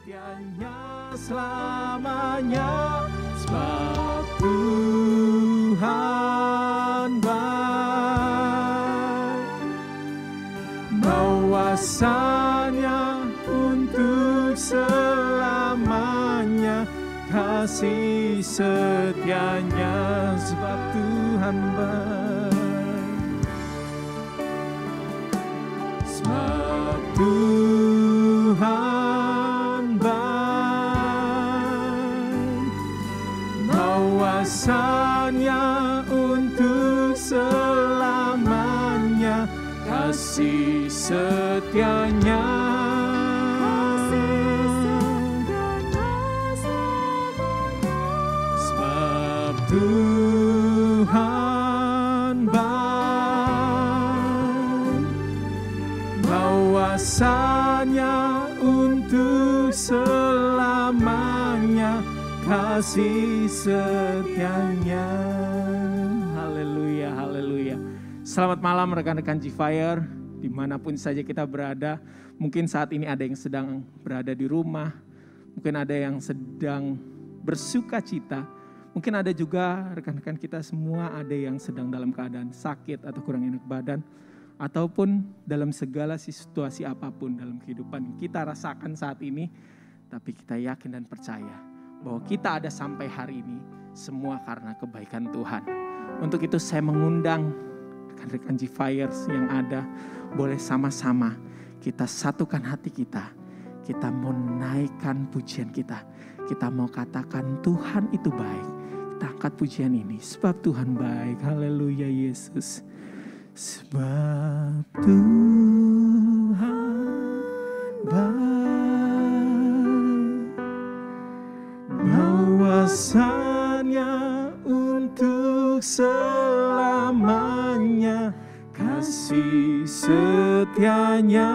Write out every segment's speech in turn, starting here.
setianya selamanya, sebab Tuhan baik. Bahwasanya untuk selamanya, kasih setianya, sebab Tuhan baik. Sebab Tuhan baik. Bahwasanya untuk selamanya, kasih setianya. Sebab Tuhan baik. Bahwasanya untuk selamanya, kasih setianya. Haleluya, haleluya. Selamat malam rekan-rekan G-Fire, dimanapun saja kita berada. Mungkin saat ini ada yang sedang berada di rumah, mungkin ada yang sedang bersuka cita, mungkin ada juga rekan-rekan kita semua ada yang sedang dalam keadaan sakit atau kurang enak badan, ataupun dalam segala situasi apapun dalam kehidupan kita rasakan saat ini. Tapi kita yakin dan percaya bahwa kita ada sampai hari ini semua karena kebaikan Tuhan. Untuk itu saya mengundang rekan-rekan G-Fires yang ada, boleh sama-sama kita satukan hati kita. Kita mau naikkan pujian kita. Kita mau katakan Tuhan itu baik. Kita angkat pujian ini sebab Tuhan baik. Haleluya Yesus. Sebab Tuhan baik. Bahwasanya untuk selamanya, kasih setianya.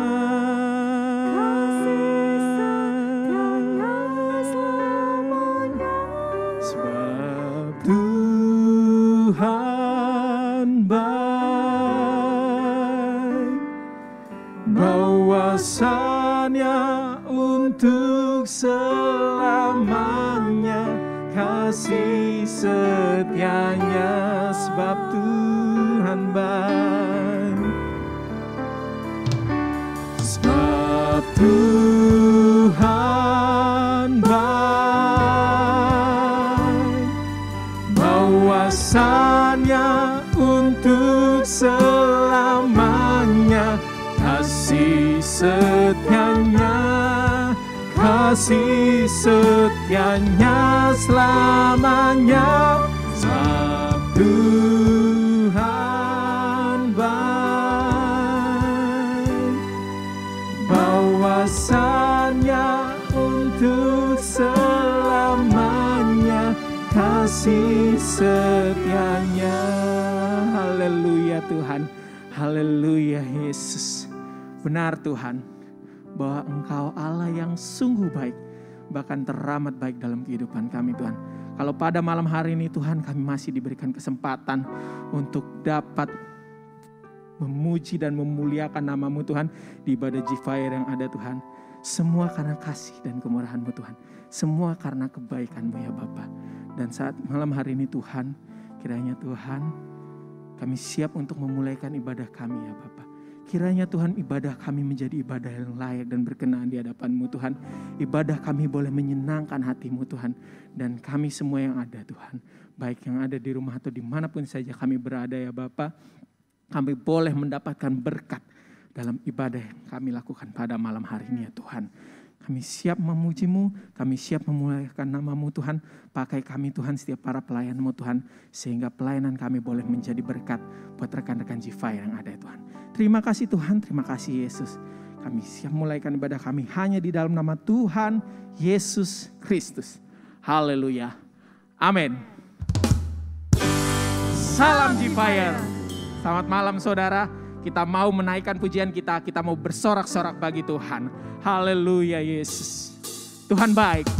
Sebab Tuhan baik. Bahwasanya untuk selamanya, kasih setianya. Sebab Tuhan baik. Sebab Tuhan baik. Bahwasanya untuk selamanya, kasih setianya. Kasih setianya selamanya. Sebab Tuhan baik. Bahwasanya untuk selamanya, kasih setianya. Haleluya Tuhan. Haleluya Yesus. Benar Tuhan, bahwa Engkau Allah yang sungguh baik, bahkan teramat baik dalam kehidupan kami Tuhan. Kalau pada malam hari ini Tuhan, kami masih diberikan kesempatan untuk dapat memuji dan memuliakan nama-Mu Tuhan di ibadah G-Fire yang ada Tuhan. Semua karena kasih dan kemurahan-Mu Tuhan. Semua karena kebaikan-Mu ya Bapa. Dan saat malam hari ini Tuhan, kiranya Tuhan, kami siap untuk memulaikan ibadah kami ya Bapa. Kiranya Tuhan ibadah kami menjadi ibadah yang layak dan berkenan di hadapan-Mu Tuhan. Ibadah kami boleh menyenangkan hati-Mu Tuhan. Dan kami semua yang ada Tuhan, baik yang ada di rumah atau dimanapun saja kami berada ya Bapa, kami boleh mendapatkan berkat dalam ibadah yang kami lakukan pada malam hari ini ya Tuhan. Kami siap memuji-Mu, kami siap memuliakan nama-Mu Tuhan. Pakai kami Tuhan, setiap para pelayan-Mu Tuhan, sehingga pelayanan kami boleh menjadi berkat buat rekan-rekan G-Fire yang ada ya Tuhan. Terima kasih Tuhan, terima kasih Yesus. Kami siap mulaikan ibadah kami hanya di dalam nama Tuhan Yesus Kristus. Haleluya. Amin. Salam G-Fire. Selamat malam saudara. Kita mau menaikkan pujian kita mau bersorak-sorak bagi Tuhan. Haleluya Yesus. Tuhan baik.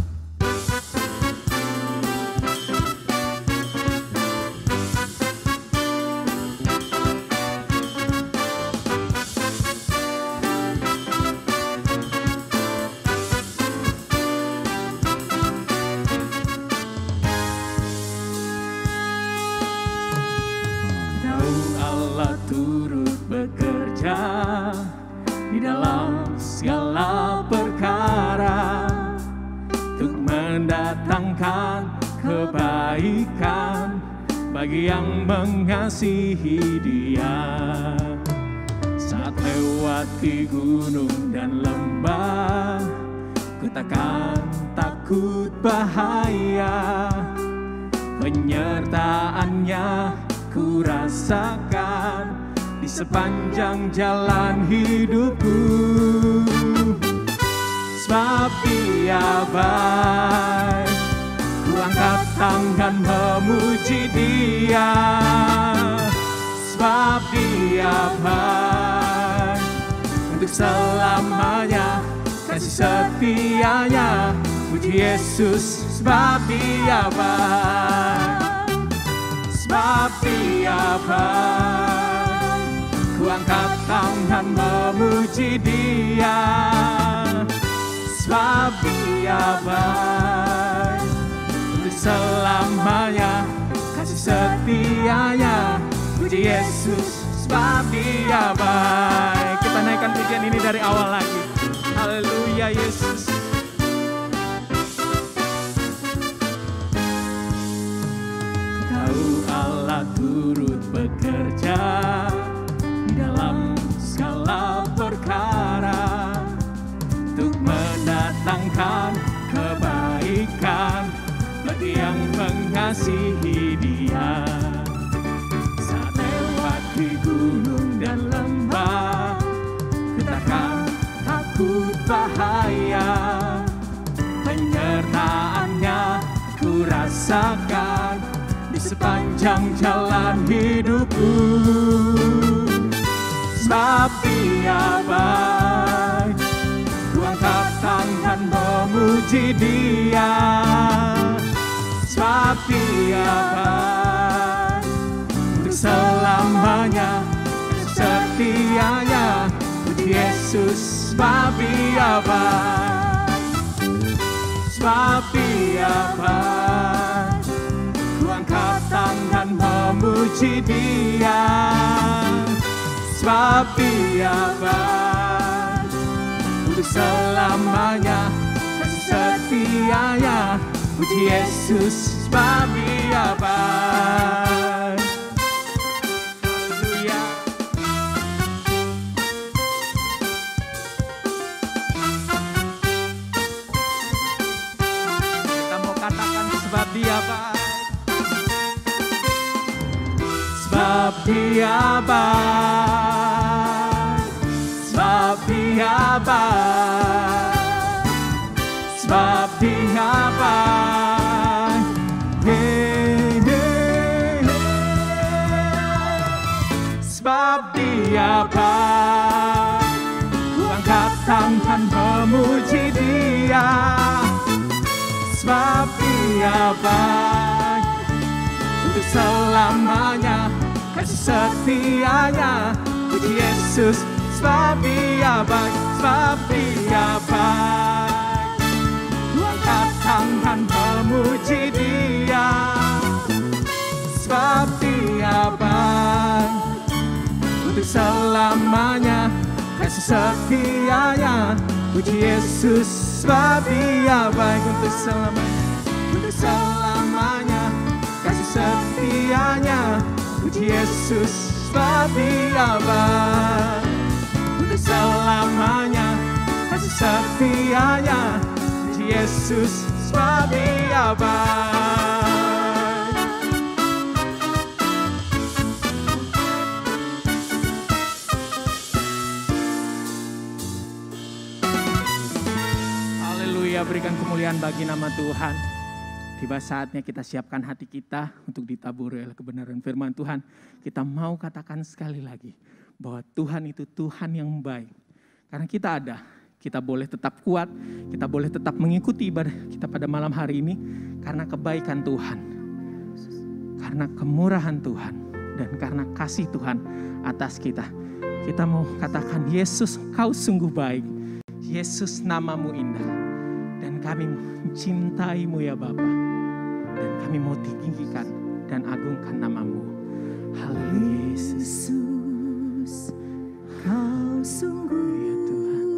dalam segala perkara untuk mendatangkan kebaikan bagi yang mengasihi Dia. Saat lewati gunung dan lembah, ku takkan takut bahaya. Penyertaan-Nya ku rasakan di sepanjang jalan hidupku. Sebab Dia baik, ku angkat tangan memuji Dia. Sebab Dia baik, untuk selamanya kasih setia-Nya. Puji Yesus, sebab Dia baik, sebab Dia baik, ku angkat tangan memuji Dia. Sebab Dia baik, untuk selamanya kasih setia-Nya. Puji Yesus, sebab Dia baik. Kita naikkan pujian ini dari awal lagi. Haleluya Yesus. Tahu Allah turut bekerja dalam segala perkara untuk mendatangkan kebaikan bagi yang mengasihi Dia. Saat lewati gunung dan lembah, ku takkan takut bahaya. Penyertaan-Nya ku rasakan di sepanjang jalan hidupku. Sebab Dia baik, ku angkat tangan memuji Dia. Sebab Dia baik, untuk selamanya setia-Nya. Puji Yesus, sebab Dia baik, sebab Dia baik, ku angkat tangan memuji Dia. Sebab Dia baik, untuk selamanya kasih setia-Nya. Puji Yesus, sebab Dia baik. Haleluya. Kita mau katakan sebab Dia baik. Sebab Dia baik, sebab Dia baik, sebab Dia baik. Hey, hey, hey. Sebab Dia baik, ku angkat tangan memuji Dia. Sebab Dia baik, untuk selamanya kasih setia-Nya. Puji Yesus, sebab Dia baik, sebab Dia baik, ku angkat tangan memuji Dia. Sebab Dia baik, untuk selamanya kasih setia-Nya. Puji Yesus, sebab Dia baik, untuk selamanya kasih setia-Nya. Puji Yesus, sebab Dia baik, untuk selamanya kasih setia-Nya. Puji Yesus, sebab Dia baik. Haleluya, berikan kemuliaan bagi nama Tuhan. Tiba saatnya kita siapkan hati kita untuk ditaburi oleh kebenaran firman Tuhan. Kita mau katakan sekali lagi bahwa Tuhan itu Tuhan yang baik. Karena kita ada, kita boleh tetap kuat, kita boleh tetap mengikuti ibadah kita pada malam hari ini. Karena kebaikan Tuhan, karena kemurahan Tuhan, dan karena kasih Tuhan atas kita. Kita mau katakan, Yesus, Kau sungguh baik. Yesus, namamu indah. Dan kami mencintaimu ya Bapa. Dan kami mau tinggikan dan agungkan namamu. Haleluya Yesus. Kau sungguh ya Tuhan.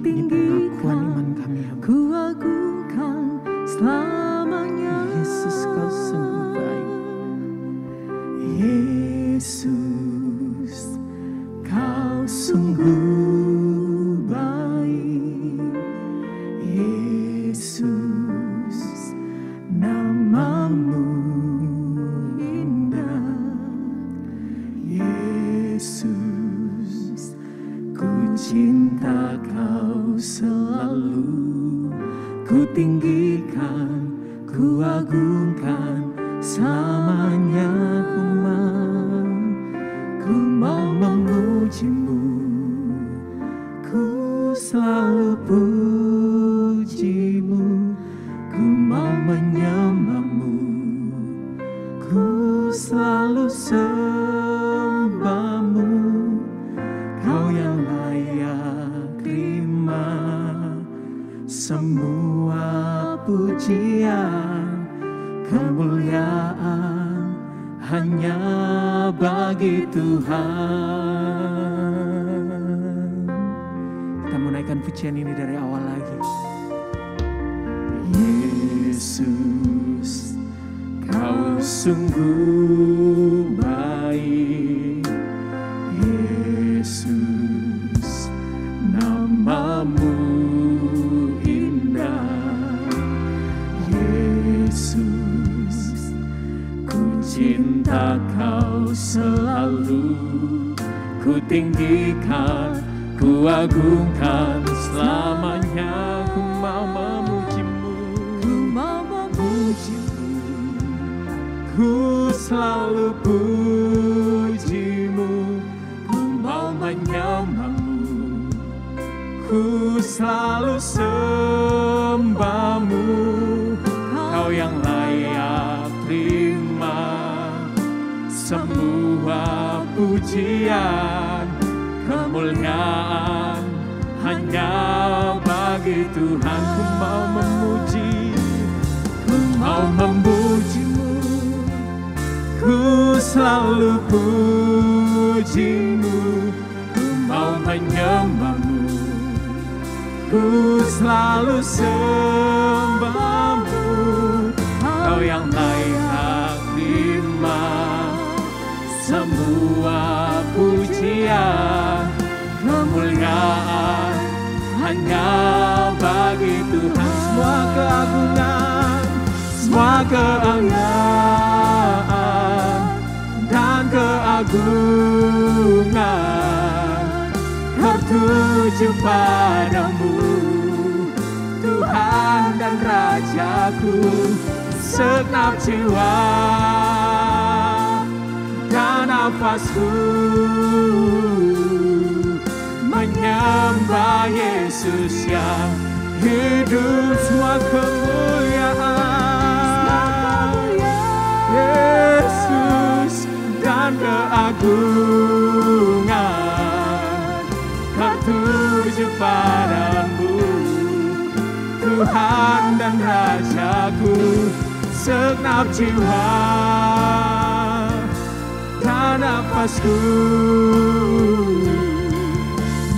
pengakuan iman kami ya Bapa. ku agungkan selamanya. Yesus kau sungguh baik. Yesus kau sungguh baik. Yesus namamu indah. Yesus ku cinta kau selalu, ku tinggikan, ku agungkan selamanya. Ku mau memujimu, ku selalu pujimu, ku mau menyembahmu, ku selalu sembahmu. Kau yang layak terima semua pujian, kemuliaan hanya bagi Tuhan. Kita menaikkan pujian ini dari awal lagi. Yesus, kau sungguh baik. Yesus, namamu indah. Yesus, ku cinta kau selalu, ku tinggikan, ku agungkan selamanya. Ku mau memujimu, Ku mau memujimu, ku selalu pujimu, ku mau menyembahmu, ku selalu sembahmu. Kau yang layak terima semua pujian, kemuliaan hanya bagi Tuhan. Ku mau memuji, ku mau memujimu, ku selalu pujimu, ku mau menyembahmu, ku selalu sembahmu. Kau yang layak terima semua pujian, kemuliaan hanya bagi Tuhan. Semua keagungan, semua keagungan dan keagungan tertuju padamu, Tuhan dan Rajaku. Segenap jiwa dan nafasku menyembah Yesus yang hidup. Semua kemuliaan Yesus dan keagungan tertuju padamu, Tuhan dan Rajaku. Segenap jiwa dan nafasku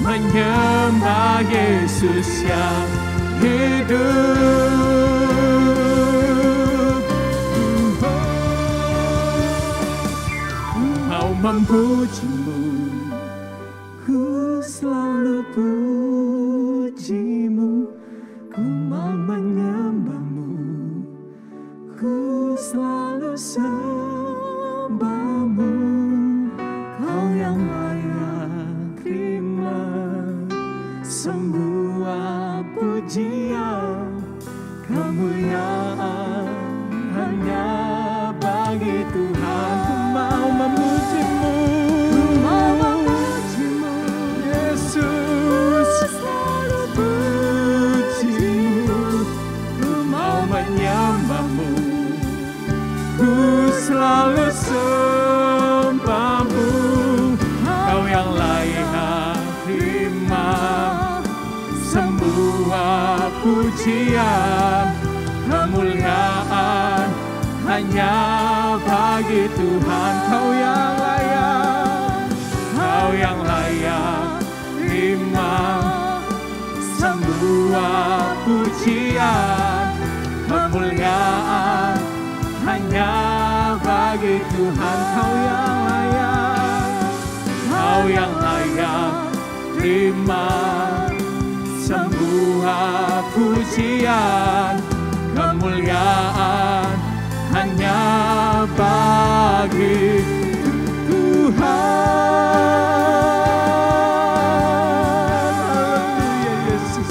menyembah Yesus yang hidup. Ku mau memujimu, ku selalu pujimu, ku mau menyembahmu, ku selalu sembahmu. Kau yang layak terima semua pujian, kemuliaan hanya bagi Tuhan. Ku mau memujimu, ku mau memujimu, Yesus, selalu pujimu, ku mau menyembahmu, ku selalu sembahmu. Kau yang layak terima semua pujian, kemuliaan hanya bagi Tuhan. Kau yang layak terima terima semua pujian, kemuliaan hanya bagi Tuhan. Haleluya Yesus,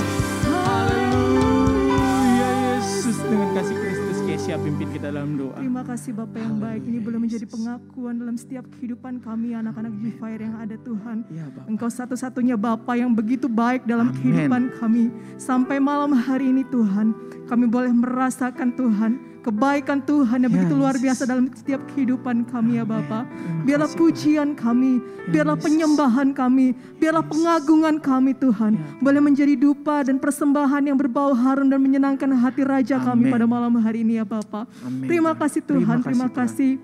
haleluya Yesus. Dengan kasih Kristus, Kesia pimpin kita dalam doa. Terima kasih Bapa yang baik, ini boleh menjadi pengakuan dalam setiap kehidupan kami anak-anak G-Fire yang ada Tuhan. Ya, Bapa. Engkau satu-satunya Bapa yang begitu baik dalam Amen. kehidupan kami. Sampai malam hari ini Tuhan, kami boleh merasakan Tuhan, kebaikan Tuhan yang begitu luar biasa dalam setiap kehidupan kami ya Bapa. Biarlah pujian kami, biarlah penyembahan kami, biarlah pengagungan kami Tuhan, boleh menjadi dupa dan persembahan yang berbau harum dan menyenangkan hati Raja kami pada malam hari ini ya Bapa. Amin. Terima kasih Tuhan, terima kasih.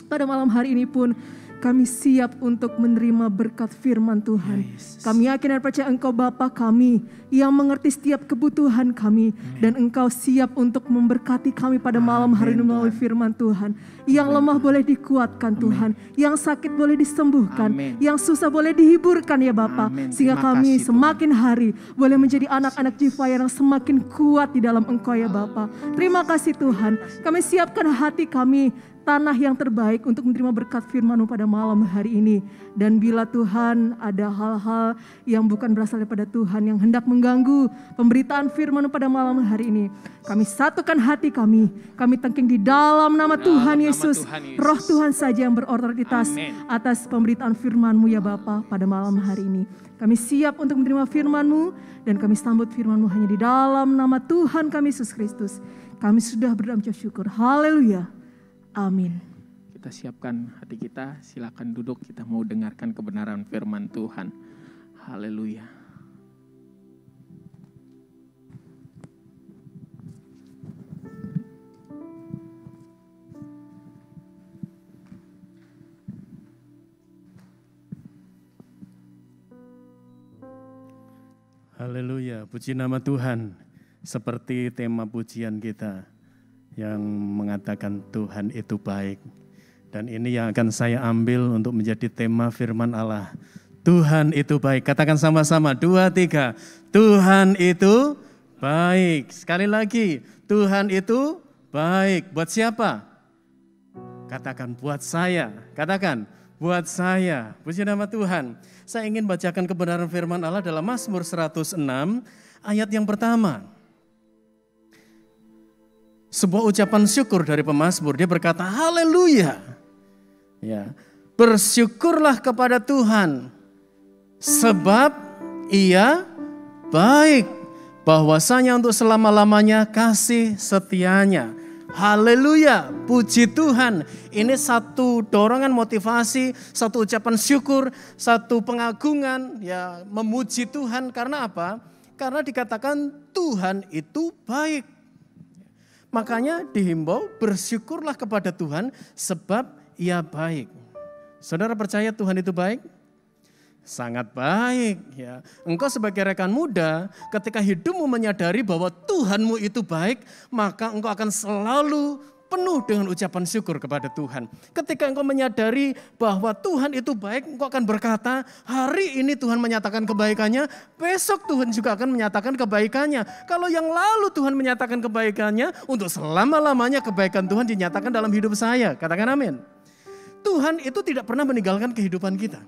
Pada malam hari ini pun kami siap untuk menerima berkat firman Tuhan. Kami yakin dan percaya Engkau Bapa kami yang mengerti setiap kebutuhan kami. Dan Engkau siap untuk memberkati kami pada malam hari ini melalui firman Tuhan. Yang lemah boleh dikuatkan Tuhan. Yang sakit boleh disembuhkan. Yang susah boleh dihiburkan ya Bapa. Sehingga kami semakin hari boleh menjadi anak-anak G-Fire yang semakin kuat di dalam Engkau ya Bapa. Terima kasih Tuhan. Kami siapkan hati kami, tanah yang terbaik untuk menerima berkat firman-Mu pada malam hari ini. Dan bila Tuhan ada hal-hal yang bukan berasal daripada Tuhan yang hendak mengganggu pemberitaan firman-Mu pada malam hari ini, kami satukan hati kami tengking di dalam nama Tuhan Yesus. Roh Tuhan saja yang berotoritas atas pemberitaan firman-Mu ya Bapa pada malam hari ini. Kami siap untuk menerima firman-Mu dan kami sambut firman-Mu hanya di dalam nama Tuhan kami Yesus Kristus. Kami sudah berdoa syukur. Haleluya. Amin. Kita siapkan hati kita, silakan duduk, kita mau dengarkan kebenaran firman Tuhan. Haleluya. Haleluya, puji nama Tuhan. Seperti tema pujian kita yang mengatakan Tuhan itu baik. Dan ini yang akan saya ambil untuk menjadi tema firman Allah. Tuhan itu baik. Katakan sama-sama, 2, 3. Tuhan itu baik. Sekali lagi, Tuhan itu baik. Buat siapa? Katakan buat saya. Katakan buat saya. Puji nama Tuhan. Saya ingin bacakan kebenaran firman Allah dalam Mazmur 106 ayat yang pertama. Sebuah ucapan syukur dari pemazmur, dia berkata haleluya. Ya, bersyukurlah kepada Tuhan sebab Ia baik, bahwasanya untuk selama-lamanya kasih setianya. Haleluya, puji Tuhan. Ini satu dorongan motivasi, satu ucapan syukur, satu pengagungan, ya, memuji Tuhan. Karena apa? Karena dikatakan Tuhan itu baik. Makanya dihimbau bersyukurlah kepada Tuhan sebab Ia baik. Saudara percaya Tuhan itu baik? Sangat baik ya. Engkau sebagai rekan muda, ketika hidupmu menyadari bahwa Tuhanmu itu baik, maka engkau akan selalu penuh dengan ucapan syukur kepada Tuhan. Ketika engkau menyadari bahwa Tuhan itu baik, engkau akan berkata, hari ini Tuhan menyatakan kebaikannya, besok Tuhan juga akan menyatakan kebaikannya. Kalau yang lalu Tuhan menyatakan kebaikannya, untuk selama-lamanya kebaikan Tuhan dinyatakan dalam hidup saya. Katakan amin. Tuhan itu tidak pernah meninggalkan kehidupan kita.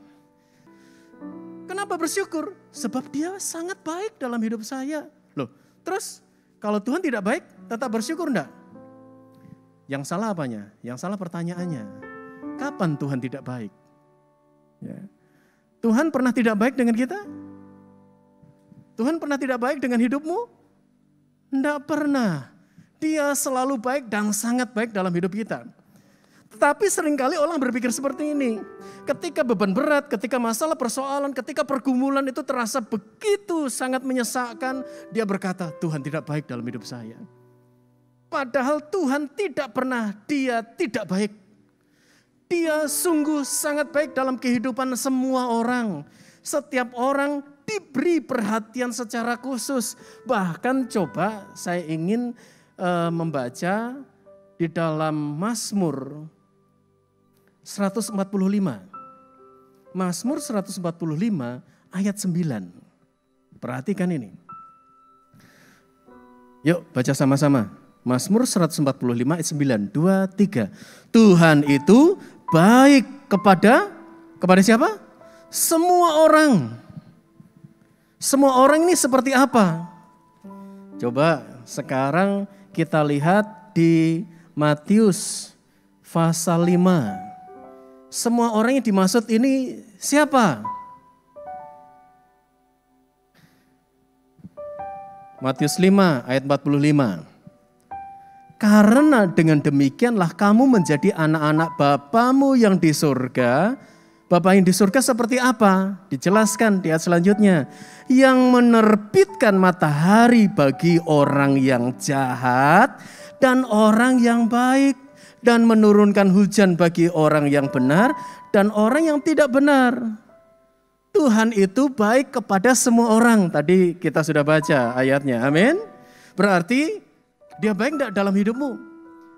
Kenapa bersyukur? Sebab Dia sangat baik dalam hidup saya. Loh, terus kalau Tuhan tidak baik, tetap bersyukur enggak? Yang salah apanya? Yang salah pertanyaannya. Kapan Tuhan tidak baik? Ya. Tuhan pernah tidak baik dengan kita? Tuhan pernah tidak baik dengan hidupmu? Enggak pernah. Dia selalu baik dan sangat baik dalam hidup kita. Tetapi seringkali orang berpikir seperti ini. Ketika beban berat, ketika masalah persoalan, ketika pergumulan itu terasa begitu sangat menyesakkan, dia berkata, Tuhan tidak baik dalam hidup saya. Padahal Tuhan tidak pernah, Dia tidak baik. Dia sungguh sangat baik dalam kehidupan semua orang. Setiap orang diberi perhatian secara khusus. Bahkan coba saya ingin membaca di dalam Mazmur 145. Mazmur 145 ayat 9. Perhatikan ini. Yuk baca sama-sama. Mazmur 145 ayat 9. 2, 3. Tuhan itu baik kepada siapa? Semua orang. Semua orang ini seperti apa? Coba sekarang kita lihat di Matius pasal 5. Semua orang yang dimaksud ini siapa? Matius 5 ayat 45. Karena dengan demikianlah kamu menjadi anak-anak Bapamu yang di surga. Bapa yang di surga seperti apa? Dijelaskan di ayat selanjutnya. Yang menerbitkan matahari bagi orang yang jahat dan orang yang baik. Dan menurunkan hujan bagi orang yang benar dan orang yang tidak benar. Tuhan itu baik kepada semua orang. Tadi kita sudah baca ayatnya. Amin. Berarti dia baik tidak dalam hidupmu?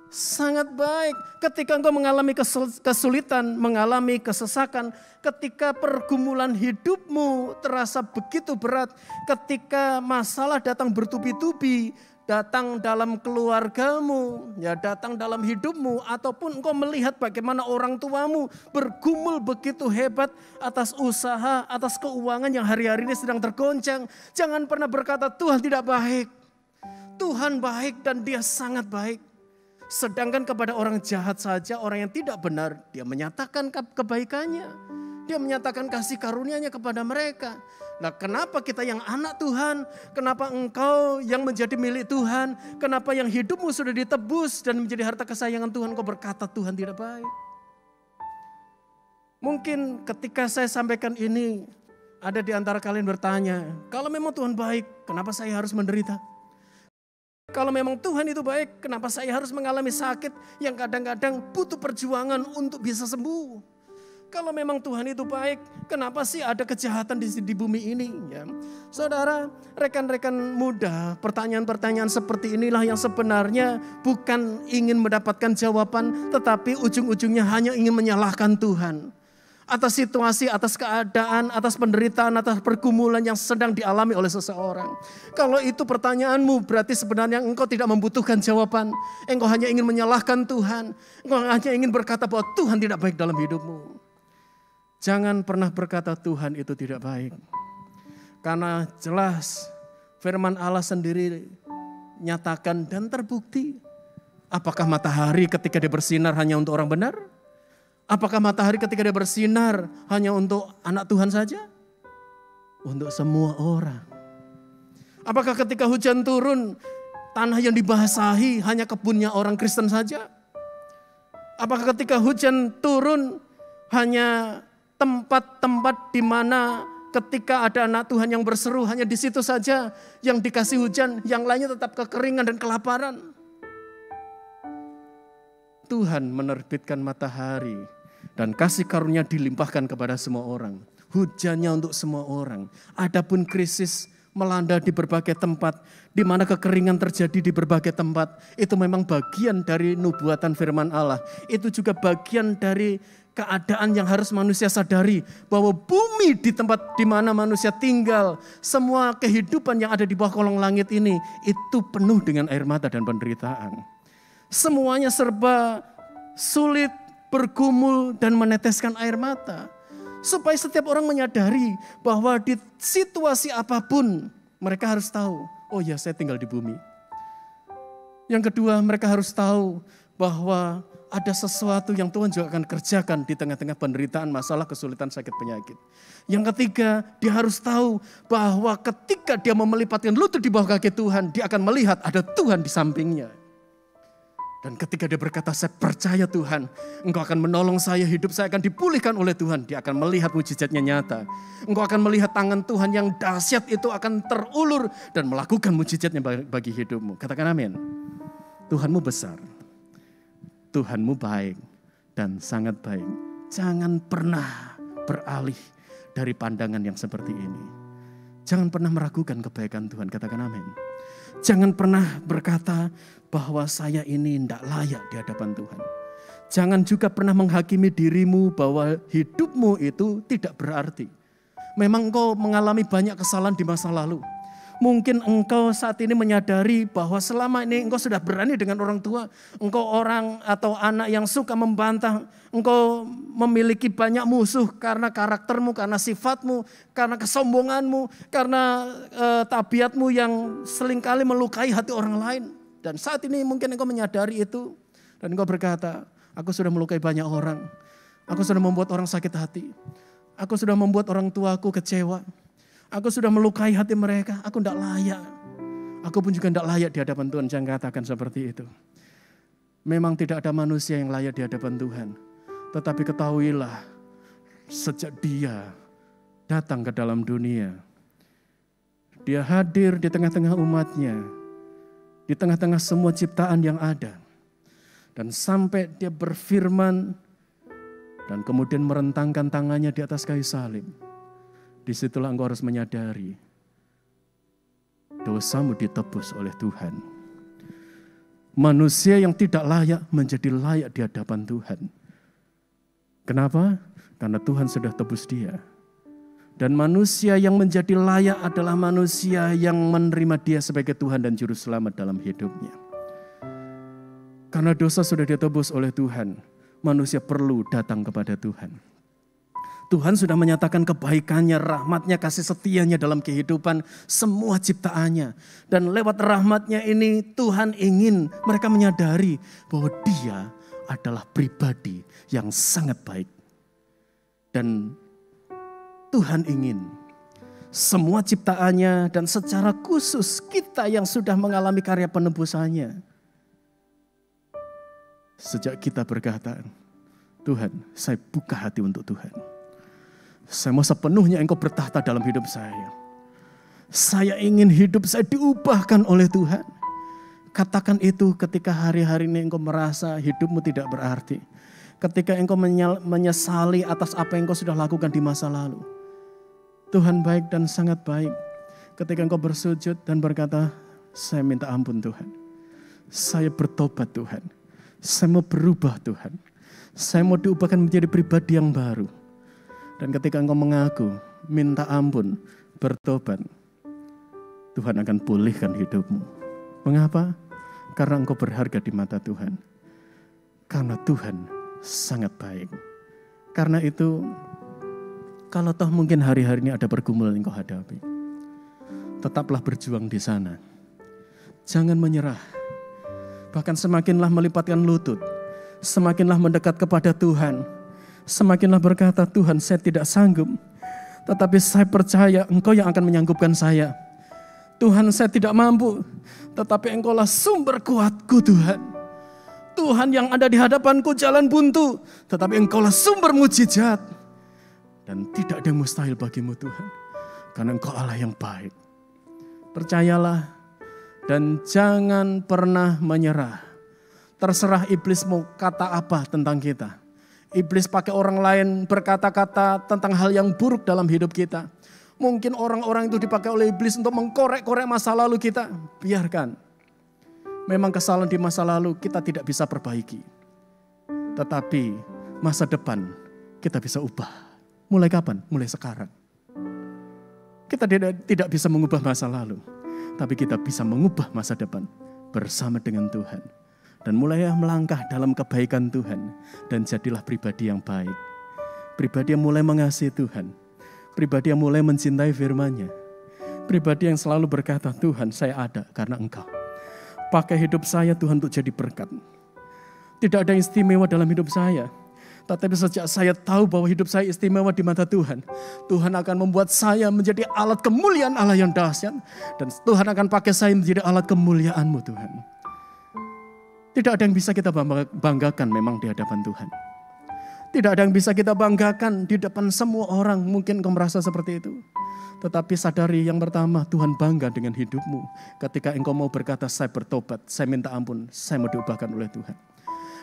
Sangat baik. Ketika engkau mengalami kesulitan, mengalami kesesakan, ketika pergumulan hidupmu terasa begitu berat, ketika masalah datang bertubi-tubi, datang dalam keluargamu, ya datang dalam hidupmu, ataupun engkau melihat bagaimana orang tuamu bergumul begitu hebat atas usaha, atas keuangan yang hari-hari ini sedang tergoncang. Jangan pernah berkata Tuhan tidak baik. Tuhan baik dan dia sangat baik. Sedangkan kepada orang jahat saja, orang yang tidak benar, dia menyatakan kebaikannya. Dia menyatakan kasih karunia-Nya kepada mereka. Nah, kenapa kita yang anak Tuhan, kenapa engkau yang menjadi milik Tuhan, kenapa yang hidupmu sudah ditebus dan menjadi harta kesayangan Tuhan, kau berkata Tuhan tidak baik? Mungkin ketika saya sampaikan ini, ada di antara kalian bertanya, kalau memang Tuhan baik, kenapa saya harus menderita? Kalau memang Tuhan itu baik, kenapa saya harus mengalami sakit yang kadang-kadang butuh perjuangan untuk bisa sembuh? Kalau memang Tuhan itu baik, kenapa sih ada kejahatan di bumi ini? Ya. Saudara, rekan-rekan muda, pertanyaan-pertanyaan seperti inilah yang sebenarnya bukan ingin mendapatkan jawaban, tetapi ujung-ujungnya hanya ingin menyalahkan Tuhan. Atas situasi, atas keadaan, atas penderitaan, atas pergumulan yang sedang dialami oleh seseorang. Kalau itu pertanyaanmu, berarti sebenarnya engkau tidak membutuhkan jawaban. Engkau hanya ingin menyalahkan Tuhan. Engkau hanya ingin berkata bahwa Tuhan tidak baik dalam hidupmu. Jangan pernah berkata Tuhan itu tidak baik. Karena jelas firman Allah sendiri nyatakan dan terbukti. Apakah matahari ketika dia bersinar hanya untuk orang benar? Apakah matahari ketika dia bersinar hanya untuk anak Tuhan saja? Untuk semua orang. Apakah ketika hujan turun, tanah yang dibasahi hanya kebunnya orang Kristen saja? Apakah ketika hujan turun hanya tempat-tempat di mana ketika ada anak Tuhan yang berseru hanya di situ saja yang dikasih hujan, yang lainnya tetap kekeringan dan kelaparan? Tuhan menerbitkan matahari dan kasih karunia dilimpahkan kepada semua orang. Hujannya untuk semua orang. Adapun krisis melanda di berbagai tempat, di mana kekeringan terjadi di berbagai tempat, itu memang bagian dari nubuatan firman Allah. Itu juga bagian dari keadaan yang harus manusia sadari, bahwa bumi di tempat di mana manusia tinggal, semua kehidupan yang ada di bawah kolong langit ini, itu penuh dengan air mata dan penderitaan. Semuanya serba sulit, bergumul dan meneteskan air mata. Supaya setiap orang menyadari bahwa di situasi apapun mereka harus tahu, oh ya saya tinggal di bumi. Yang kedua, mereka harus tahu bahwa ada sesuatu yang Tuhan juga akan kerjakan di tengah-tengah penderitaan, masalah, kesulitan, sakit, penyakit. Yang ketiga, dia harus tahu bahwa ketika dia memelipatkan lutut di bawah kaki Tuhan, dia akan melihat ada Tuhan di sampingnya. Dan ketika dia berkata, saya percaya Tuhan, Engkau akan menolong saya, hidup saya akan dipulihkan oleh Tuhan. Dia akan melihat mujizatnya nyata. Engkau akan melihat tangan Tuhan yang dahsyat itu akan terulur dan melakukan mujizatnya bagi hidupmu. Katakan amin. Tuhanmu besar, Tuhanmu baik dan sangat baik. Jangan pernah beralih dari pandangan yang seperti ini. Jangan pernah meragukan kebaikan Tuhan, katakan amin. Jangan pernah berkata bahwa saya ini tidak layak di hadapan Tuhan. Jangan juga pernah menghakimi dirimu bahwa hidupmu itu tidak berarti. Memang engkau mengalami banyak kesalahan di masa lalu. Mungkin engkau saat ini menyadari bahwa selama ini engkau sudah berani dengan orang tua. Engkau orang atau anak yang suka membantah. Engkau memiliki banyak musuh karena karaktermu, karena sifatmu, karena kesombonganmu, karena tabiatmu yang seringkali melukai hati orang lain. Dan saat ini mungkin engkau menyadari itu. Dan engkau berkata, aku sudah melukai banyak orang. Aku sudah membuat orang sakit hati. Aku sudah membuat orang tuaku kecewa. Aku sudah melukai hati mereka, aku tidak layak. Aku pun juga tidak layak di hadapan Tuhan, jangan katakan seperti itu. Memang tidak ada manusia yang layak di hadapan Tuhan. Tetapi ketahuilah, sejak Dia datang ke dalam dunia, Dia hadir di tengah-tengah umatnya, di tengah-tengah semua ciptaan yang ada. Dan sampai Dia berfirman, dan kemudian merentangkan tangannya di atas kayu salib. Disitulah engkau harus menyadari dosamu ditebus oleh Tuhan. Manusia yang tidak layak menjadi layak di hadapan Tuhan. Kenapa? Karena Tuhan sudah tebus dia. Dan manusia yang menjadi layak adalah manusia yang menerima Dia sebagai Tuhan dan Juru Selamat dalam hidupnya. Karena dosa sudah ditebus oleh Tuhan, manusia perlu datang kepada Tuhan. Tuhan sudah menyatakan kebaikannya, rahmatnya, kasih setianya dalam kehidupan semua ciptaannya. Dan lewat rahmatnya ini Tuhan ingin mereka menyadari bahwa Dia adalah pribadi yang sangat baik. Dan Tuhan ingin semua ciptaannya dan secara khusus kita yang sudah mengalami karya penebusannya. Sejak kita berkata, Tuhan, saya buka hati untuk Tuhan. Saya mau sepenuhnya Engkau bertahta dalam hidup saya. Saya ingin hidup saya diubahkan oleh Tuhan. Katakan itu ketika hari-hari ini Engkau merasa hidupmu tidak berarti. Ketika Engkau menyesali atas apa yang Engkau sudah lakukan di masa lalu. Tuhan baik dan sangat baik. Ketika Engkau bersujud dan berkata, saya minta ampun Tuhan. Saya bertobat Tuhan. Saya mau berubah Tuhan. Saya mau diubahkan menjadi pribadi yang baru. Dan ketika engkau mengaku, minta ampun, bertobat, Tuhan akan pulihkan hidupmu. Mengapa? Karena engkau berharga di mata Tuhan. Karena Tuhan sangat baik. Karena itu, kalau toh mungkin hari-hari ini ada pergumulan yang engkau hadapi, tetaplah berjuang di sana. Jangan menyerah. Bahkan semakinlah melipatkan lutut. Semakinlah mendekat kepada Tuhan. Semakinlah berkata, Tuhan saya tidak sanggup. Tetapi saya percaya Engkau yang akan menyanggupkan saya. Tuhan saya tidak mampu. Tetapi Engkaulah sumber kuatku Tuhan. Tuhan yang ada di hadapanku jalan buntu. Tetapi Engkaulah sumber mujizat. Dan tidak ada yang mustahil bagimu Tuhan. Karena Engkau Allah yang baik. Percayalah. Dan jangan pernah menyerah. Terserah iblis mau kata apa tentang kita. Iblis pakai orang lain berkata-kata tentang hal yang buruk dalam hidup kita. Mungkin orang-orang itu dipakai oleh iblis untuk mengkorek-korek masa lalu kita. Biarkan. Memang kesalahan di masa lalu kita tidak bisa perbaiki. Tetapi masa depan kita bisa ubah. Mulai kapan? Mulai sekarang. Kita tidak bisa mengubah masa lalu. Tapi kita bisa mengubah masa depan bersama dengan Tuhan. Dan mulailah melangkah dalam kebaikan Tuhan. Dan jadilah pribadi yang baik. Pribadi yang mulai mengasihi Tuhan. Pribadi yang mulai mencintai firman-Nya. Pribadi yang selalu berkata, Tuhan saya ada karena Engkau. Pakai hidup saya Tuhan untuk jadi berkat. Tidak ada yang istimewa dalam hidup saya. Tetapi sejak saya tahu bahwa hidup saya istimewa di mata Tuhan. Tuhan akan membuat saya menjadi alat kemuliaan Allah yang dahsyat. Dan Tuhan akan pakai saya menjadi alat kemuliaan-Mu Tuhan. Tidak ada yang bisa kita banggakan memang di hadapan Tuhan. Tidak ada yang bisa kita banggakan di depan semua orang. Mungkin kau merasa seperti itu. Tetapi sadari yang pertama, Tuhan bangga dengan hidupmu. Ketika engkau mau berkata, saya bertobat, saya minta ampun, saya mau diubahkan oleh Tuhan.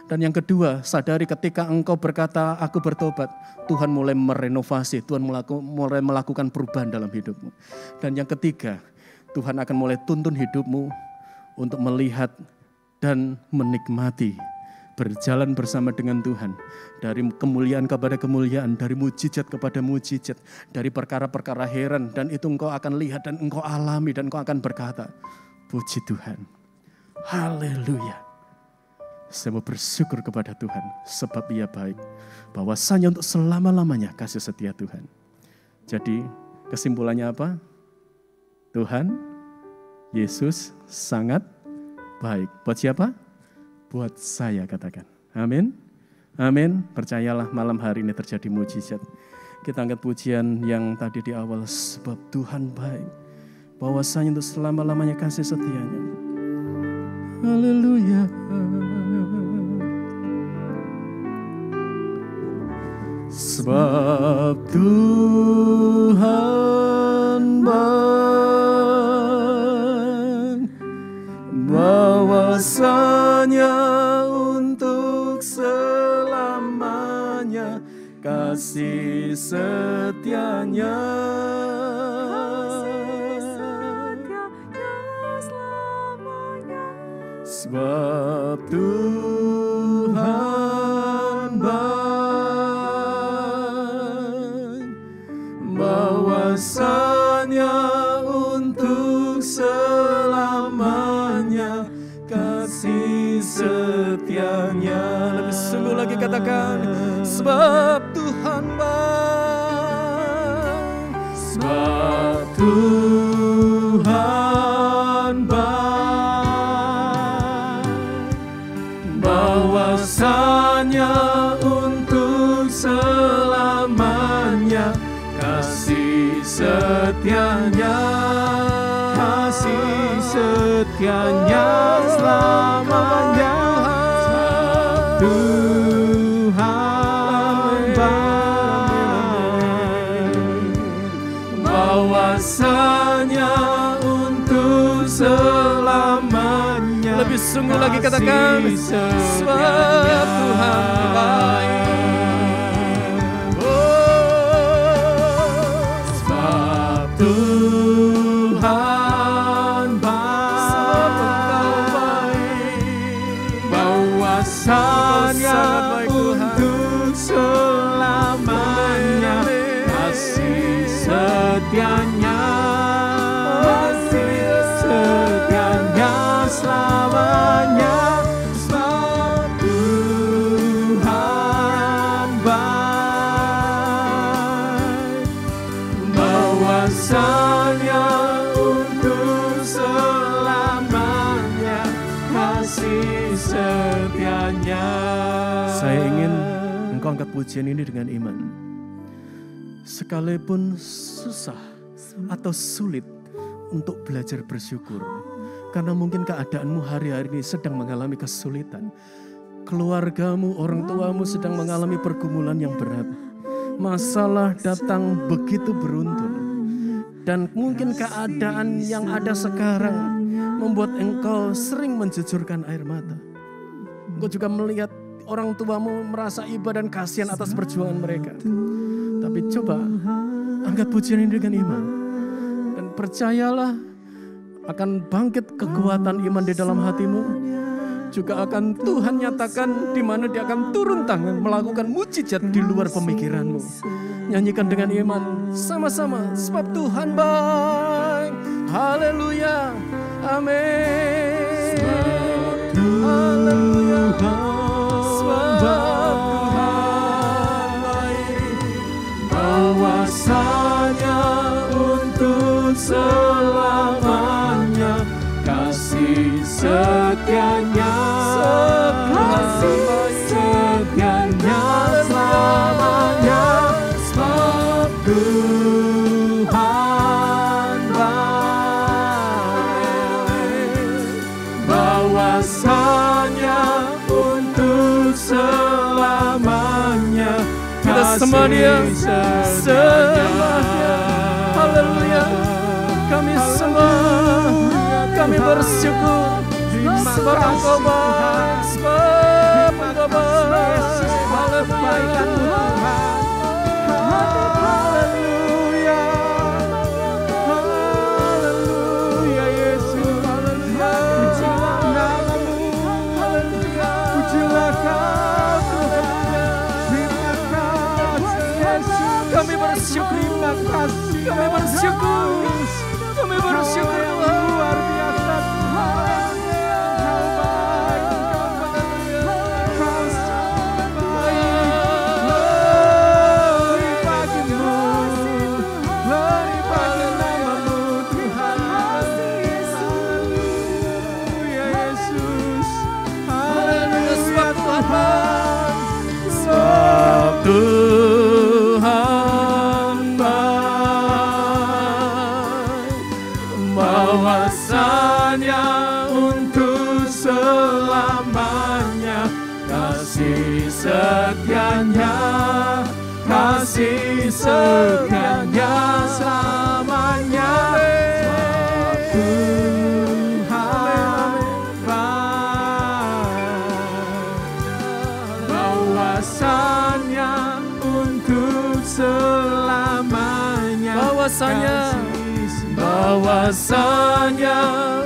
Dan yang kedua, sadari ketika engkau berkata, aku bertobat, Tuhan mulai merenovasi, Tuhan mulai melakukan perubahan dalam hidupmu. Dan yang ketiga, Tuhan akan mulai tuntun hidupmu untuk melihat dan menikmati berjalan bersama dengan Tuhan. Dari kemuliaan kepada kemuliaan, dari mujizat kepada mujizat, dari perkara-perkara heran. Dan itu engkau akan lihat dan engkau alami dan engkau akan berkata, puji Tuhan. Haleluya. Saya mau bersyukur kepada Tuhan sebab Ia baik. Bahwasanya untuk selama-lamanya kasih setia Tuhan. Jadi kesimpulannya apa? Tuhan Yesus sangat baik. Buat siapa? Buat saya, katakan. Amin. Amin. Percayalah malam hari ini terjadi mujizat. Kita angkat pujian yang tadi di awal. Sebab Tuhan baik. Bahwasanya untuk selama-lamanya kasih setianya. Haleluya. Sebab Tuhan baik, bahwasanya untuk selamanya kasih setianya. Sebab Tuhan baik, bahwasanya untuk selamanya kasih setianya. Lebih sungguh lagi katakan, sebab Tuhan baik, sebab Tuhan baik, bahwasanya untuk selamanya kasih setianya, kasih setianya selamanya. Tuhan baik, bahwasanya untuk selamanya. Lebih sungguh lagi katakan, sebab Tuhan baik. Tuhan baik, bahwasanya untuk selamanya kasih setianya, kasih setianya selamanya. Sebab Tuhan baik, bahwasanya untuk selamanya kasih setianya. Saya ingin engkau angkat pujian ini dengan iman. Sekalipun susah atau sulit untuk belajar bersyukur, karena mungkin keadaanmu hari-hari ini sedang mengalami kesulitan, keluargamu, orang tuamu sedang mengalami pergumulan yang berat, masalah datang begitu beruntun, dan mungkin keadaan yang ada sekarang membuat engkau sering menjujurkan air mata. Engkau juga melihat orang tuamu merasa iba dan kasihan atas perjuangan mereka. Tapi coba angkat pujian ini dengan iman. Dan percayalah akan bangkit kekuatan iman di dalam hatimu. Juga akan Tuhan nyatakan di mana Dia akan turun tangan melakukan mujizat di luar pemikiranmu. Nyanyikan dengan iman sama-sama, sebab Tuhan baik. Haleluya. Amin. Haleluya. Sebab Tuhan baik, bahwasanya untuk selamanya kasih setianya, kasih setianya selamanya. Sebab Tuhan baik, bahwasanya untuk selamanya. Kita sembah Dia, sembah Dia. Haleluya. Kami sembah, kami bersyukur. Sebab Engkau baik, sebab Engkau baik. Haleluya. Haleluya. Haleluya Yesus. Haleluya. Pujilah namamu. Haleluya. Pujilah bahwasanya untuk selamanya kasih setianya selamanya. Tuhan bahwasanya untuk selamanya bahwasanya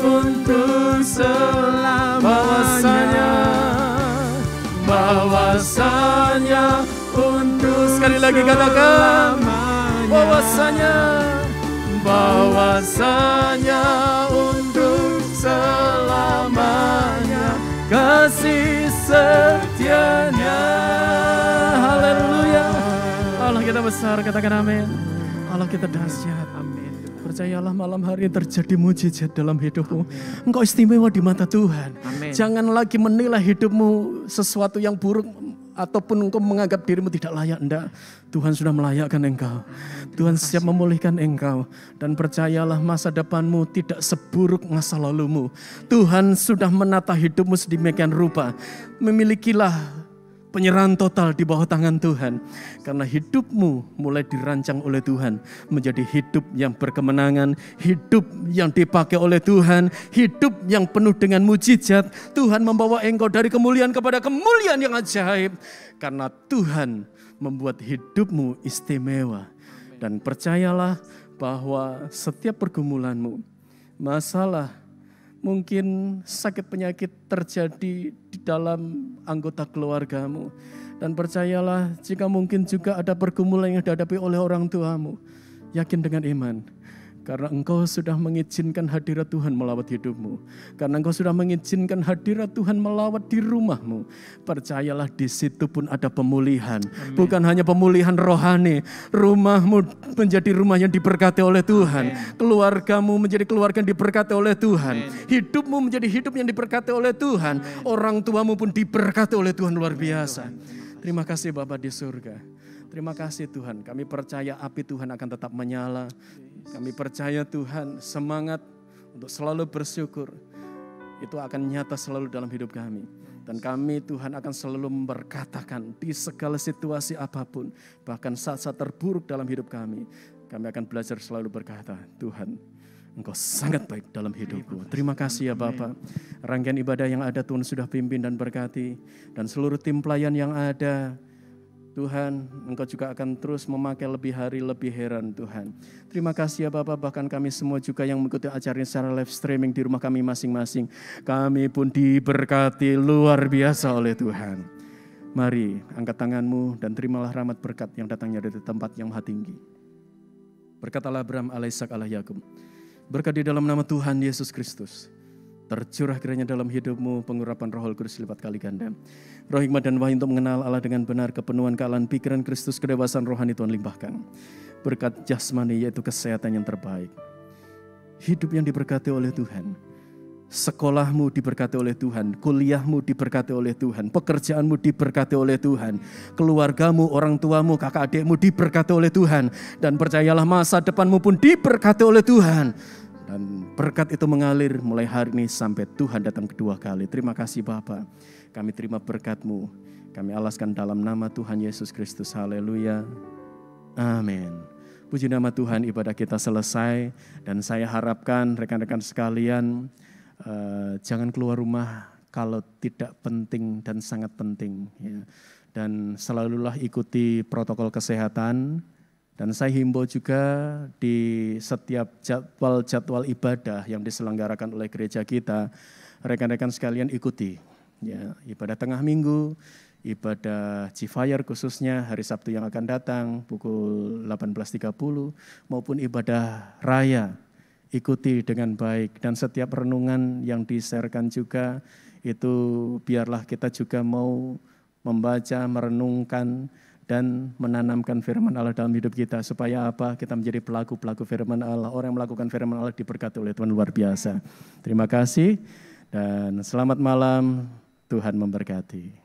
untuk selamanya bahwasanya untuk sekali lagi katakan bahwasanya untuk selamanya kasih setianya. Haleluya. Allah kita besar, katakan amin. Allah kita dahsyat. Amin. Percayalah malam hari ini terjadi mujizat dalam hidupmu. Engkau istimewa di mata Tuhan. Amin. Jangan lagi menilai hidupmu sesuatu yang buruk ataupun engkau menganggap dirimu tidak layak. Enggak. Tuhan sudah melayakkan engkau. Tuhan siap memulihkan engkau. Dan percayalah masa depanmu tidak seburuk masa lalumu. Tuhan sudah menata hidupmu sedemikian rupa. Memilikilah penyerahan total di bawah tangan Tuhan. Karena hidupmu mulai dirancang oleh Tuhan menjadi hidup yang berkemenangan, hidup yang dipakai oleh Tuhan, hidup yang penuh dengan mujizat. Tuhan membawa engkau dari kemuliaan kepada kemuliaan yang ajaib. Karena Tuhan membuat hidupmu istimewa. Dan percayalah bahwa setiap pergumulanmu, masalah, mungkin sakit penyakit terjadi di dalam anggota keluargamu. Dan percayalah jika mungkin juga ada pergumulan yang dihadapi oleh orang tuamu. Yakin dengan iman. Karena engkau sudah mengizinkan hadirat Tuhan melawat hidupmu. Karena engkau sudah mengizinkan hadirat Tuhan melawat di rumahmu. Percayalah di situ pun ada pemulihan. Amin. Bukan hanya pemulihan rohani. Rumahmu menjadi rumah yang diberkati oleh Tuhan. Amin. Keluargamu menjadi keluarga yang diberkati oleh Tuhan. Amin. Hidupmu menjadi hidup yang diberkati oleh Tuhan. Amin. Orang tuamu pun diberkati oleh Tuhan luar biasa. Terima kasih Bapa di surga. Terima kasih Tuhan, kami percaya api Tuhan akan tetap menyala. Kami percaya Tuhan semangat untuk selalu bersyukur itu akan nyata selalu dalam hidup kami. Dan kami Tuhan akan selalu memberkatakan di segala situasi apapun. Bahkan saat-saat terburuk dalam hidup kami akan belajar selalu berkata, Tuhan Engkau sangat baik dalam hidupku. Terima kasih ya Bapa. Rangkaian ibadah yang ada Tuhan sudah pimpin dan berkati. Dan seluruh tim pelayan yang ada, Tuhan, Engkau juga akan terus memakai lebih hari, lebih heran Tuhan. Terima kasih ya Bapak, bahkan kami semua juga yang mengikuti acara ini secara live streaming di rumah kami masing-masing. Kami pun diberkati luar biasa oleh Tuhan. Mari angkat tanganmu dan terimalah rahmat berkat yang datangnya dari tempat yang maha tinggi. Berkat Allah Abraham, Allah Ishak, Allah Yakub. Berkat di dalam nama Tuhan Yesus Kristus. Tercurah kiranya dalam hidupmu pengurapan Roh Kudus lipat kali ganda. Roh hikmat dan wahyu untuk mengenal Allah dengan benar, kepenuhan kealahan pikiran Kristus, kedewasaan rohani Tuhan limpahkan. Berkat jasmani yaitu kesehatan yang terbaik. Hidup yang diberkati oleh Tuhan. Sekolahmu diberkati oleh Tuhan, kuliahmu diberkati oleh Tuhan, pekerjaanmu diberkati oleh Tuhan, keluargamu, orang tuamu, kakak adikmu diberkati oleh Tuhan. Dan percayalah masa depanmu pun diberkati oleh Tuhan. Dan berkat itu mengalir mulai hari ini sampai Tuhan datang kedua kali. Terima kasih Bapa. Kami terima berkat-Mu. Kami alaskan dalam nama Tuhan Yesus Kristus. Haleluya. Amin. Puji nama Tuhan, ibadah kita selesai. Dan saya harapkan rekan-rekan sekalian, jangan keluar rumah kalau tidak penting dan sangat penting. Ya. Dan selalulah ikuti protokol kesehatan. Dan saya himbau juga di setiap jadwal ibadah yang diselenggarakan oleh gereja kita, rekan-rekan sekalian ikuti. Ya, ibadah tengah minggu, ibadah G-Fire khususnya hari Sabtu yang akan datang pukul 18.30 maupun ibadah raya. Ikuti dengan baik dan setiap renungan yang di-sharekan juga itu biarlah kita juga mau membaca, merenungkan, dan menanamkan firman Allah dalam hidup kita. Supaya apa? Kita menjadi pelaku-pelaku firman Allah. Orang yang melakukan firman Allah diberkati oleh Tuhan luar biasa. Terima kasih dan selamat malam. Tuhan memberkati.